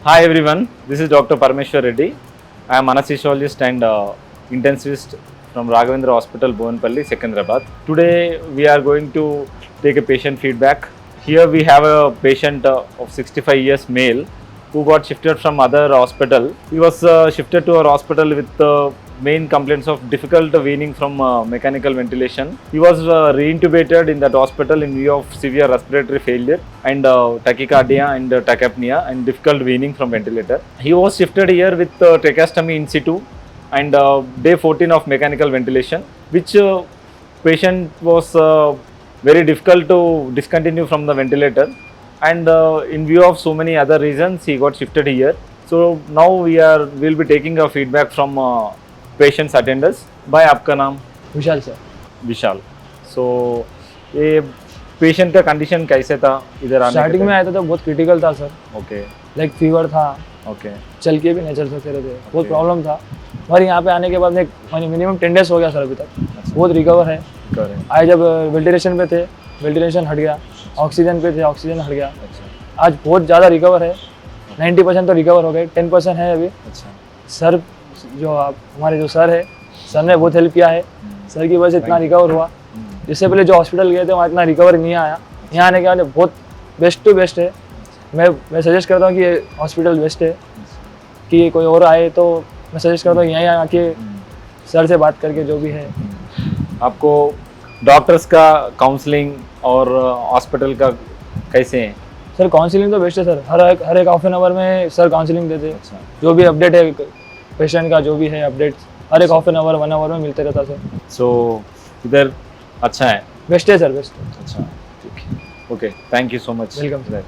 Hi everyone, this is Dr. Parameshwar Reddy. I am anesthesiologist and intensivist from Raghavendra Hospital, Bovenpalli, Secunderabad. Today we are going to take a patient feedback. Here we have a patient of 65 years male who got shifted from other hospital. He was shifted to our hospital with main complaints of difficult weaning from mechanical ventilation. He was reintubated in that hospital in view of severe respiratory failure and tachycardia and tachypnea and difficult weaning from ventilator. He was shifted here with tracheostomy in situ and day 14 of mechanical ventilation, which patient was very difficult to discontinue from the ventilator, and in view of so many other reasons he got shifted here. So now we'll be taking a feedback from patients attenders. By आपका नाम? विशाल sir. विशाल. So ये patient का condition कैसे था इधर आने starting में आया था तो बहुत क्रिटिकल था सर। ओके लाइक फीवर था, ओके चल के भी नहीं चल सकते थे, बहुत प्रॉब्लम था। और यहाँ पे आने के बाद मिनिमम 10 डेज हो गया सर अभी तक, बहुत रिकवर है। आए जब वेंटिलेशन पे थे, वेंटिलेशन हट गया, ऑक्सीजन पे थे, ऑक्सीजन हट गया। आज बहुत ज़्यादा रिकवर है, 90% तो रिकवर हो गए, 10% है अभी। सर जो हमारे जो सर है, सर ने बहुत हेल्प किया है, सर की वजह से इतना रिकवर हुआ। इससे पहले जो हॉस्पिटल गए थे वहाँ इतना रिकवर नहीं आया, यहाँ आने के बाद बहुत बेस्ट टू बेस्ट है। मैं सजेस्ट करता हूँ कि ये हॉस्पिटल बेस्ट है, कि कोई और आए तो मैं सजेस्ट करता हूँ यहीं आके सर से बात करके जो भी है। आपको डॉक्टर्स का काउंसलिंग और हॉस्पिटल का कैसे है? सर काउंसलिंग तो बेस्ट है सर, हर एक हाफ एन आवर में सर काउंसलिंग देते। जो भी अपडेट है पेशेंट का, जो भी है अपडेट हर एक हाफ एन आवर 1 आवर में मिलते रहता सर। सो इधर अच्छा है, बेस्ट है सर, बेस्ट। अच्छा, ठीक है, okay, thank you so much. Welcome sir.